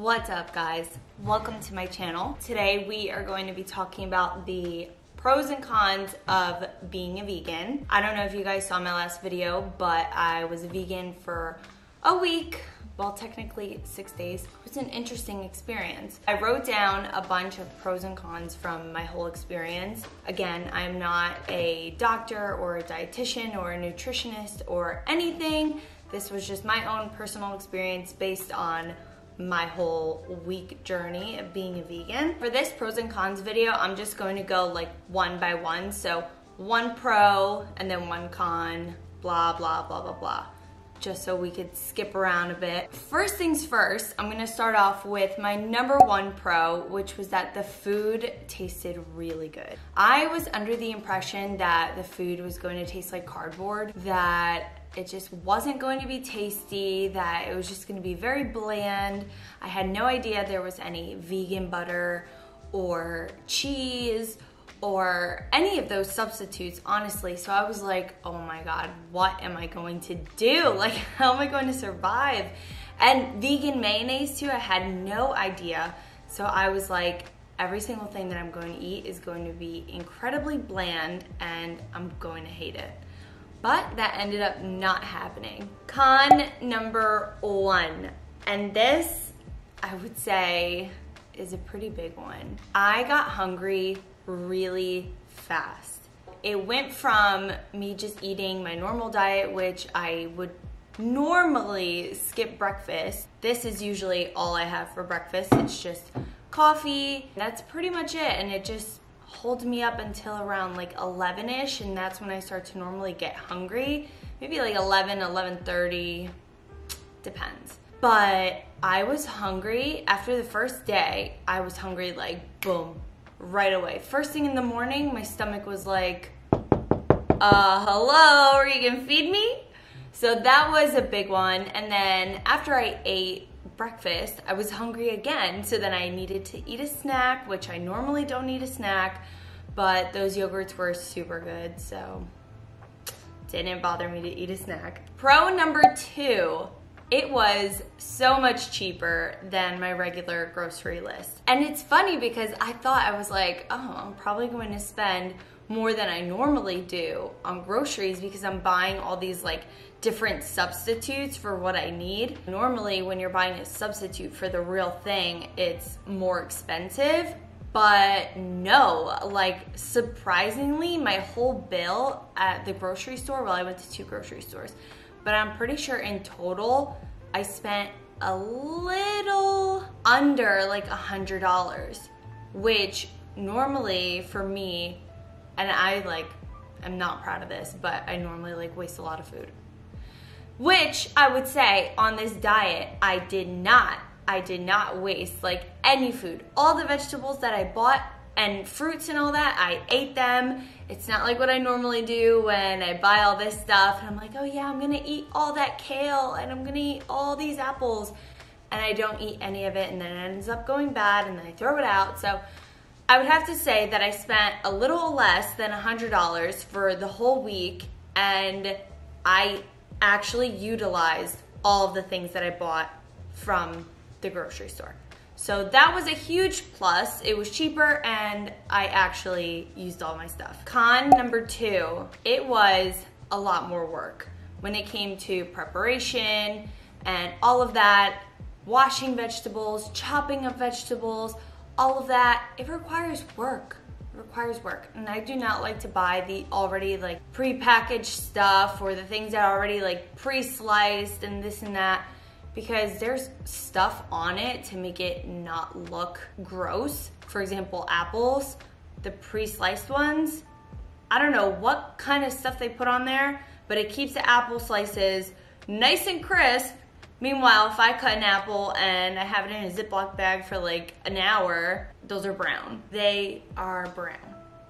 What's up, guys? Welcome to my channel. Today we are going to be talking about the pros and cons of being a vegan. I don't know if you guys saw my last video, but I was a vegan for a week. Well, technically 6 days. It was an interesting experience. I wrote down a bunch of pros and cons from my whole experience. Again, I'm not a doctor or a dietitian or a nutritionist or anything. This was just my own personal experience based on my whole week journey of being a vegan. For this pros and cons video, I'm just going to go like one by one. So one pro and then one con, blah, blah, blah, blah, blah. Just so we could skip around a bit. First things first, I'm gonna start off with my number one pro, which was that the food tasted really good. I was under the impression that the food was going to taste like cardboard, that it just wasn't going to be tasty, that it was just gonna be very bland. I had no idea there was any vegan butter or cheese or any of those substitutes, honestly. So I was like, oh my God, what am I going to do? Like, how am I going to survive? And vegan mayonnaise too, I had no idea. So I was like, every single thing that I'm going to eat is going to be incredibly bland and I'm going to hate it. But that ended up not happening. Con number one, and this, I would say, is a pretty big one. I got hungry really fast. It went from me just eating my normal diet, which I would normally skip breakfast. This is usually all I have for breakfast. It's just coffee. That's pretty much it. And it just holds me up until around like 11-ish. And that's when I start to normally get hungry. Maybe like 11, 11:30, depends. But I was hungry after the first day. I was hungry like boom, right away. First thing in the morning, my stomach was like, hello, are you gonna feed me? So that was a big one. And then after I ate breakfast, I was hungry again. So then I needed to eat a snack, which I normally don't eat a snack, but those yogurts were super good. So didn't bother me to eat a snack. Pro number two, it was so much cheaper than my regular grocery list. And it's funny because I thought, I was like, oh, I'm probably going to spend more than I normally do on groceries because I'm buying all these like different substitutes for what I need. Normally when you're buying a substitute for the real thing, it's more expensive. But no, like surprisingly, my whole bill at the grocery store, well, I went to 2 grocery stores, but I'm pretty sure in total, I spent a little under like $100, which normally for me, and I like, I'm not proud of this, but I normally like waste a lot of food. Which I would say on this diet, I did not waste like any food. All the vegetables that I bought and fruits and all that, I ate them. It's not like what I normally do when I buy all this stuff and I'm like, oh yeah, I'm gonna eat all that kale and I'm gonna eat all these apples, and I don't eat any of it and then it ends up going bad and then I throw it out. So I would have to say that I spent a little less than $100 for the whole week, and I actually utilized all of the things that I bought from the grocery store. So that was a huge plus. It was cheaper and I actually used all my stuff. Con number two, it was a lot more work when it came to preparation and all of that, washing vegetables, chopping up vegetables, all of that. It requires work. It requires work. And I do not like to buy the already like pre-packaged stuff or the things that are already like pre-sliced and this and that, because there's stuff on it to make it not look gross. For example, apples, the pre-sliced ones, I don't know what kind of stuff they put on there, but it keeps the apple slices nice and crisp. Meanwhile, if I cut an apple and I have it in a Ziploc bag for like an hour, those are brown. They are brown.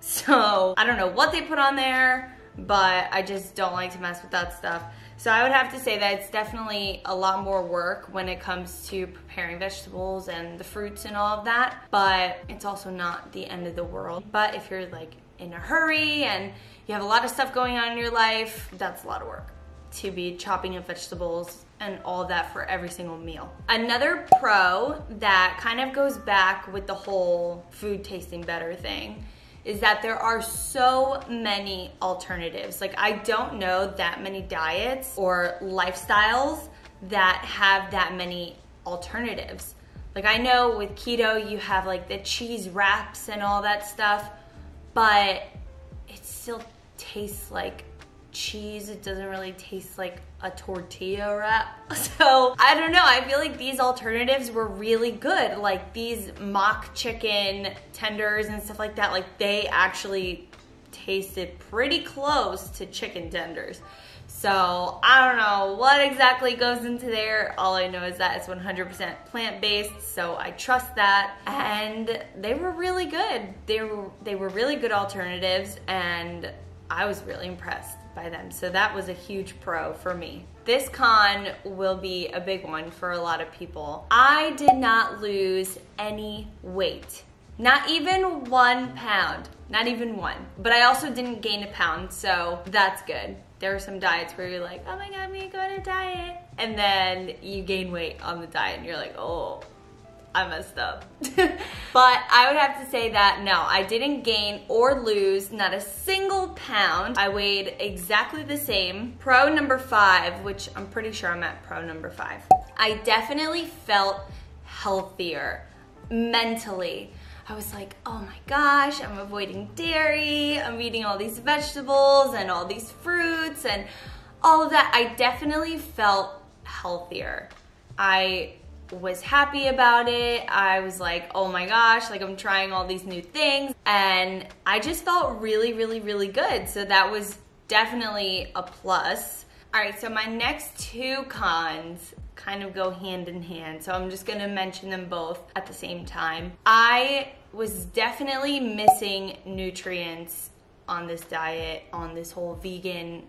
So I don't know what they put on there, but I just don't like to mess with that stuff. So I would have to say that it's definitely a lot more work when it comes to preparing vegetables and the fruits and all of that, but it's also not the end of the world. But if you're like in a hurry and you have a lot of stuff going on in your life, that's a lot of work to be chopping up vegetables and all of that for every single meal. Another pro that kind of goes back with the whole food tasting better thing is that there are so many alternatives. Like, I don't know that many diets or lifestyles that have that many alternatives. Like, I know with keto you have like the cheese wraps and all that stuff, but it still tastes like cheese. It doesn't really taste like a tortilla wrap. So I don't know, I feel like these alternatives were really good. Like these mock chicken tenders and stuff like that, like they actually tasted pretty close to chicken tenders. So I don't know what exactly goes into there. All I know is that it's 100% plant-based, so I trust that. And they were really good. They were really good alternatives, and I was really impressed by them. So that was a huge pro for me. This con will be a big one for a lot of people. I did not lose any weight. Not even 1 pound, not even one. But I also didn't gain a pound, so that's good. There are some diets where you're like, oh my God, I'm gonna go on a diet. And then you gain weight on the diet and you're like, oh, I messed up. But I would have to say that no, I didn't gain or lose not a single pound. I weighed exactly the same. Pro number 5, which I'm pretty sure I'm at pro number 5. I definitely felt healthier mentally. I was like, oh my gosh, I'm avoiding dairy, I'm eating all these vegetables and all these fruits and all of that. I definitely felt healthier. I was happy about it. I was like, oh my gosh, like I'm trying all these new things, and I just felt really, really, really good. So that was definitely a plus. All right, so my next 2 cons kind of go hand in hand, so I'm just gonna mention them both at the same time. I was definitely missing nutrients on this diet, on this whole vegan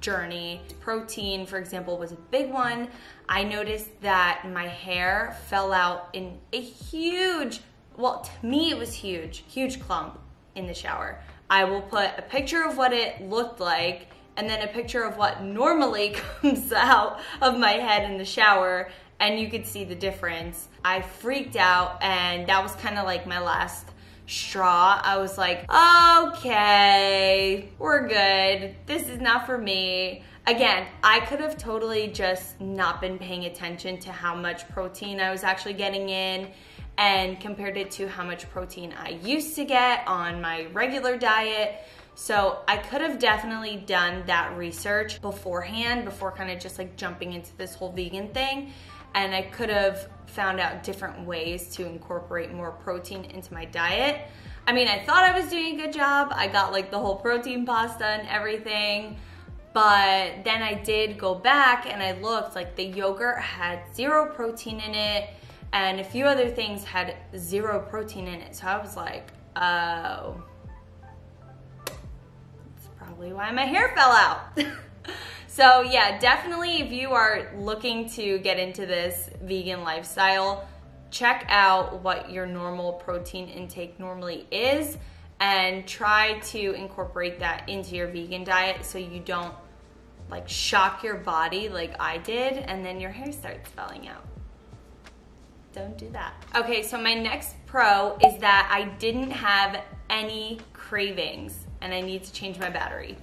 journey. Protein, for example, was a big one. I noticed that my hair fell out in a huge, well, to me it was huge clump in the shower. I will put a picture of what it looked like and then a picture of what normally comes out of my head in the shower, and you could see the difference. I freaked out, and that was kind of like my last straw. I was like, okay, we're good. This is not for me. Again, I could have totally just not been paying attention to how much protein I was actually getting in and compared it to how much protein I used to get on my regular diet. So I could have definitely done that research beforehand, before kind of just like jumping into this whole vegan thing. And I could have found out different ways to incorporate more protein into my diet. I mean, I thought I was doing a good job. I got like the whole protein pasta and everything. But then I did go back and I looked, like the yogurt had 0 protein in it, and a few other things had 0 protein in it. So I was like, oh, that's probably why my hair fell out. So yeah, definitely if you are looking to get into this vegan lifestyle, check out what your normal protein intake normally is and try to incorporate that into your vegan diet so you don't like shock your body like I did and then your hair starts falling out. Don't do that. Okay, so my next pro is that I didn't have any cravings and I need to change my battery.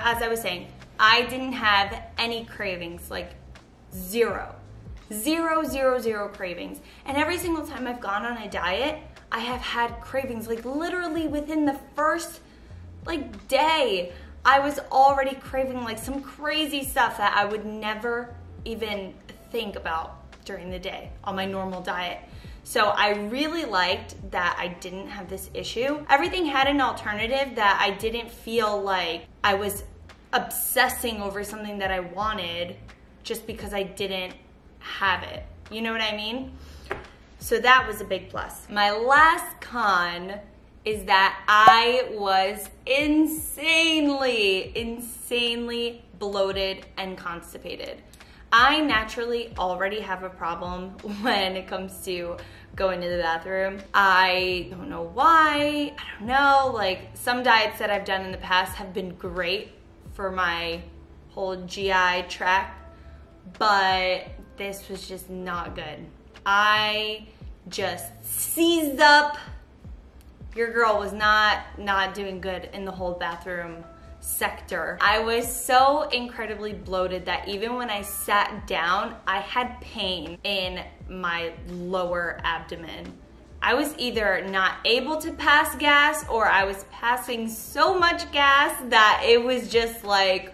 As I was saying, I didn't have any cravings, like 0. 0 cravings. And every single time I've gone on a diet, I have had cravings, like literally within the first like day, I was already craving like some crazy stuff that I would never even think about during the day on my normal diet. So I really liked that I didn't have this issue. Everything had an alternative that I didn't feel like I was obsessing over something that I wanted just because I didn't have it. You know what I mean? So that was a big plus. My last con is that I was insanely bloated and constipated. I naturally already have a problem when it comes to going to the bathroom. I don't know why. I don't know, like some diets that I've done in the past have been great for my whole GI tract, but this was just not good. I just seized up. Your girl was not doing good in the whole bathroom sector. I was so incredibly bloated that even when I sat down, I had pain in my lower abdomen. I was either not able to pass gas or I was passing so much gas that it was just like,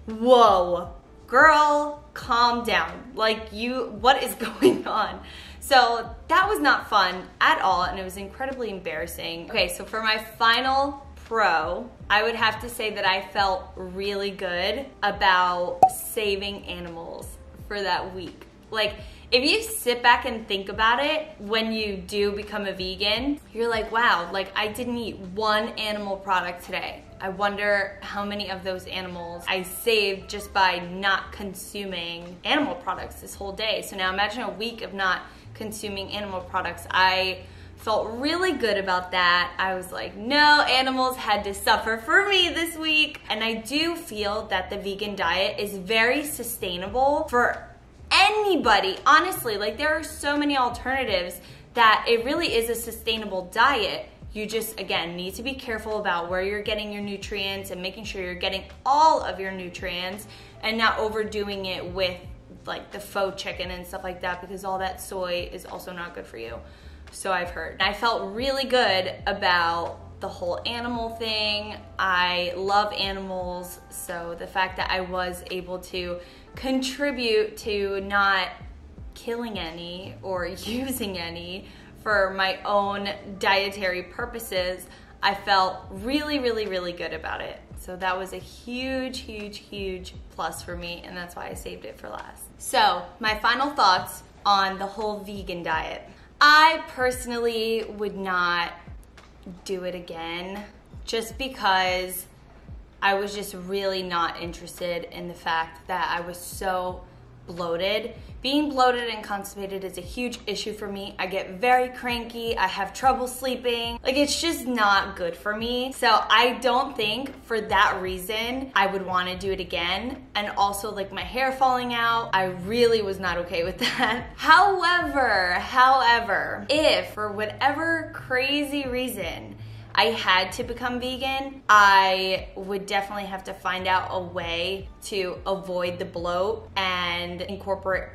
whoa, girl, calm down. Like, what is going on? So that was not fun at all, and it was incredibly embarrassing. Okay, so for my final pro, I would have to say that I felt really good about saving animals for that week. Like, if you sit back and think about it, when you do become a vegan, you're like, wow, like I didn't eat one animal product today. I wonder how many of those animals I saved just by not consuming animal products this whole day. So now imagine a week of not consuming animal products. I felt really good about that. I was like, no animals had to suffer for me this week. And I do feel that the vegan diet is very sustainable for anybody. Honestly, like there are so many alternatives that it really is a sustainable diet. You just, again, need to be careful about where you're getting your nutrients and making sure you're getting all of your nutrients and not overdoing it with like the faux chicken and stuff like that, because all that soy is also not good for you. So I've heard. I felt really good about the whole animal thing. I love animals, so the fact that I was able to contribute to not killing any or using any for my own dietary purposes, I felt really, really, really good about it. So that was a huge, huge, huge plus for me, and that's why I saved it for last. So my final thoughts on the whole vegan diet. I personally would not do it again just because I was just really not interested in the fact that I was so bloated. Being bloated and constipated is a huge issue for me. I get very cranky, I have trouble sleeping. Like, it's just not good for me. So I don't think for that reason I would want to do it again. And also like my hair falling out, I really was not okay with that. However, if for whatever crazy reason I had to become vegan, I would definitely have to find out a way to avoid the bloat and incorporate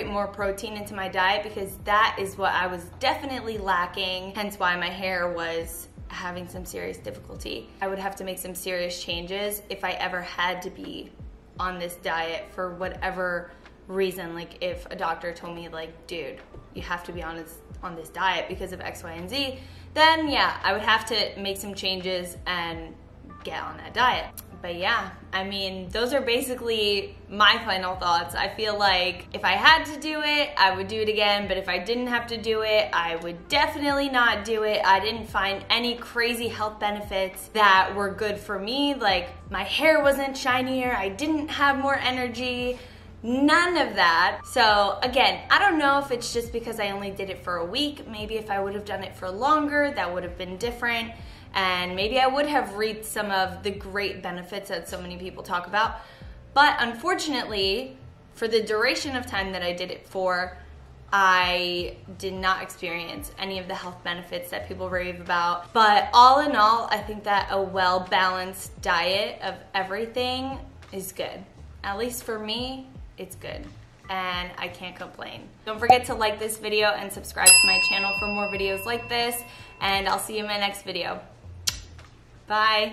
more protein into my diet, because that is what I was definitely lacking, hence why my hair was having some serious difficulty. I would have to make some serious changes if I ever had to be on this diet for whatever reason. Like if a doctor told me like, dude, you have to be on this diet because of X, Y, and Z, then yeah, I would have to make some changes and get on that diet. But yeah, I mean, those are basically my final thoughts. I feel like if I had to do it, I would do it again, but if I didn't have to do it, I would definitely not do it. I didn't find any crazy health benefits that were good for me. Like my hair wasn't shinier, I didn't have more energy, none of that. So again, I don't know if it's just because I only did it for a week. Maybe if I would have done it for longer, that would have been different. And maybe I would have reaped some of the great benefits that so many people talk about. But unfortunately, for the duration of time that I did it for, I did not experience any of the health benefits that people rave about. But all in all, I think that a well-balanced diet of everything is good. At least for me, it's good. And I can't complain. Don't forget to like this video and subscribe to my channel for more videos like this. And I'll see you in my next video. Bye.